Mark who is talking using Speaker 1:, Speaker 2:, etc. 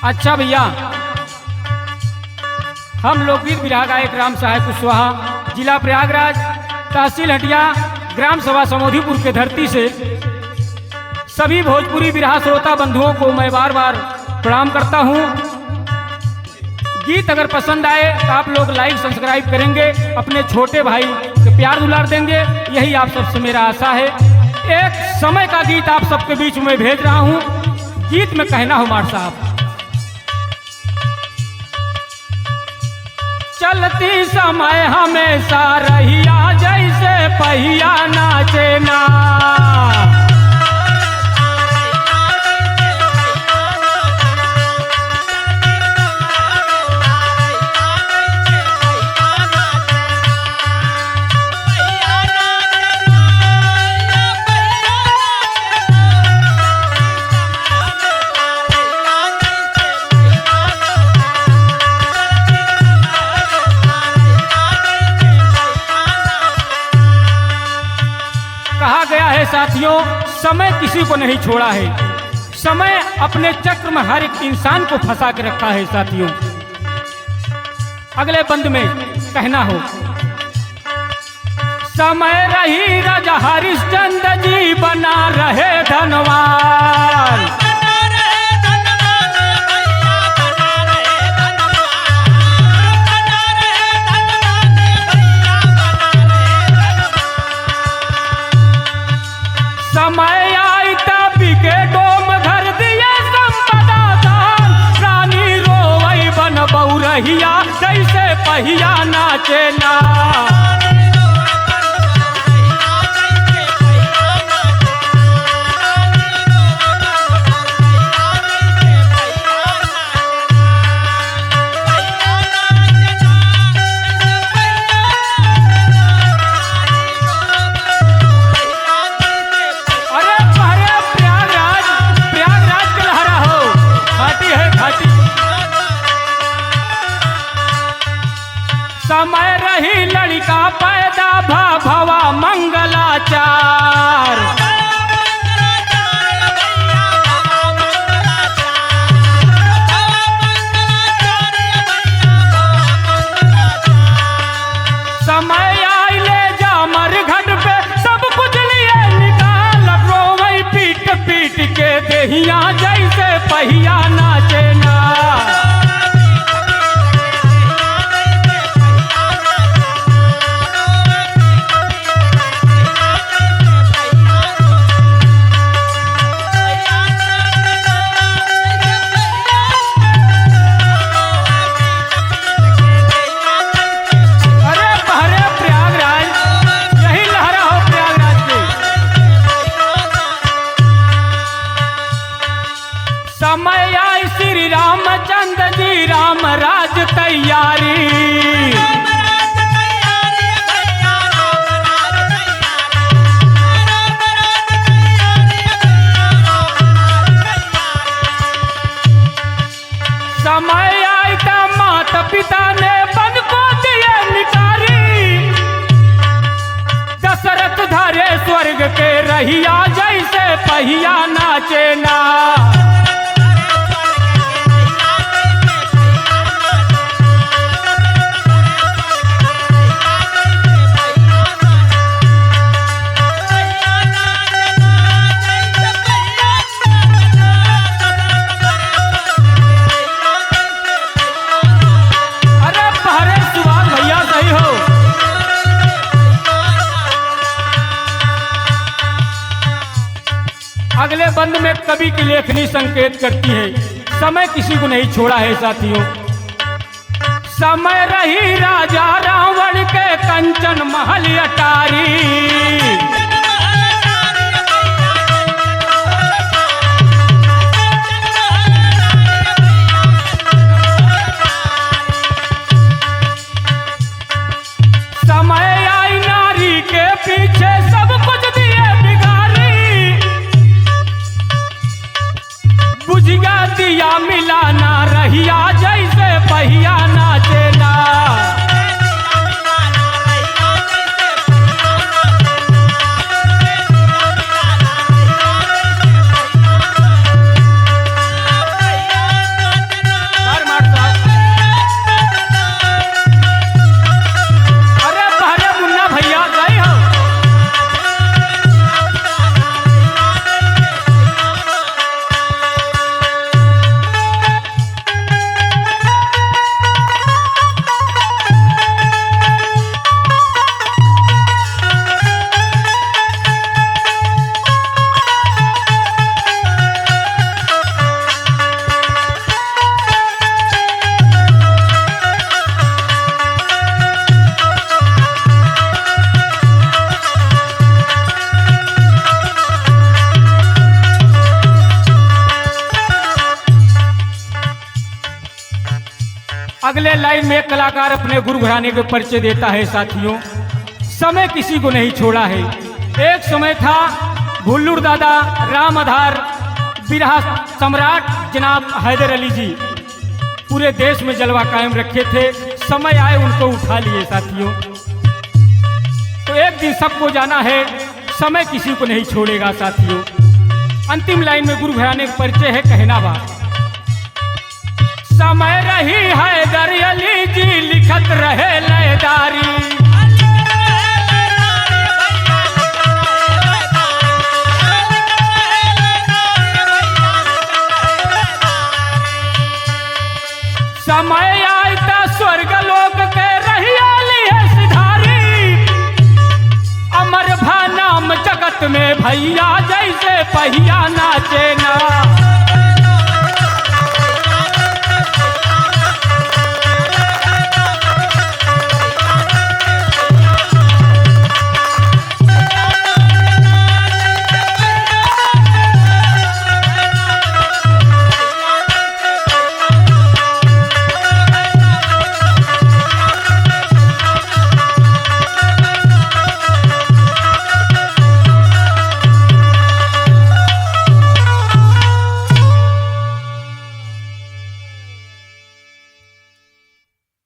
Speaker 1: अच्छा भैया, हम लोकगीत विरहा गायक राम सहाय कुशवाहा, जिला प्रयागराज, तहसील हटिया, ग्राम सभा समोधीपुर के धरती से सभी भोजपुरी विरहा श्रोता बंधुओं को मैं बार बार प्रणाम करता हूं। गीत अगर पसंद आए तो आप लोग लाइक सब्सक्राइब करेंगे, अपने छोटे भाई के प्यार दुलार देंगे, यही आप सबसे मेरा आशा है। एक समय का गीत आप सबके बीच में भेज रहा हूं। गीत में कहना हो मार साहब, चलती समय हमेशा रहिया जैसे पहिया नाचे ना। कहा गया है साथियों, समय किसी को नहीं छोड़ा है। समय अपने चक्र में हर एक इंसान को फंसा के रखा है साथियों। अगले बंद में कहना हो, समय रही राजा हरिश्चंद्र जी बना रहे धनवान। समय आई तभी के डोम घर दिए संपदा दान, रानी रोवई बन बउरहिया जैसे पहिया नाचे ना। समय रही लड़का पैदा भवा मंगलाचार। समय आई ले जा मरघट पे सब कुछ लिए निकाल, रोवई पीट पीट के देहिया जैसे पहिया नाचे ना। समय आई श्री रामचंद्र जी राम राज तैयारी। समय आई तो माता पिता ने बन को दिए निकारी, दशरथ धरे स्वर्ग के रहिया जैसे पहिया नाचे ना। अगले बंद में कवि की लेखनी संकेत करती है, समय किसी को नहीं छोड़ा है साथियों। समय रही राजा रावण के कंचन महल अटारी। समय आई नारी के पीछे सब कुछ दिए बिगारी, बुझिया दिया मिलाना रहिया जैसे पहिया नाचे ना। अगले लाइन में एक कलाकार अपने गुरु घराने के परिचय देता है साथियों। समय किसी को नहीं छोड़ा है। एक समय था भुल्लुर दादा राम आधार बिरहा सम्राट जनाब हैदर अली जी पूरे देश में जलवा कायम रखे थे। समय आए उनको उठा लिए साथियों। तो एक दिन सबको जाना है, समय किसी को नहीं छोड़ेगा साथियों। अंतिम लाइन में गुरु घराने का परिचय है, कहना बा समय रही हैदर अली जी लिखत रहे लयदारी। समय आए तो स्वर्ग लोक के रहिया लिए सिधारी। अमर भा नाम जगत में भैया जैसे पहिया नाचे ना।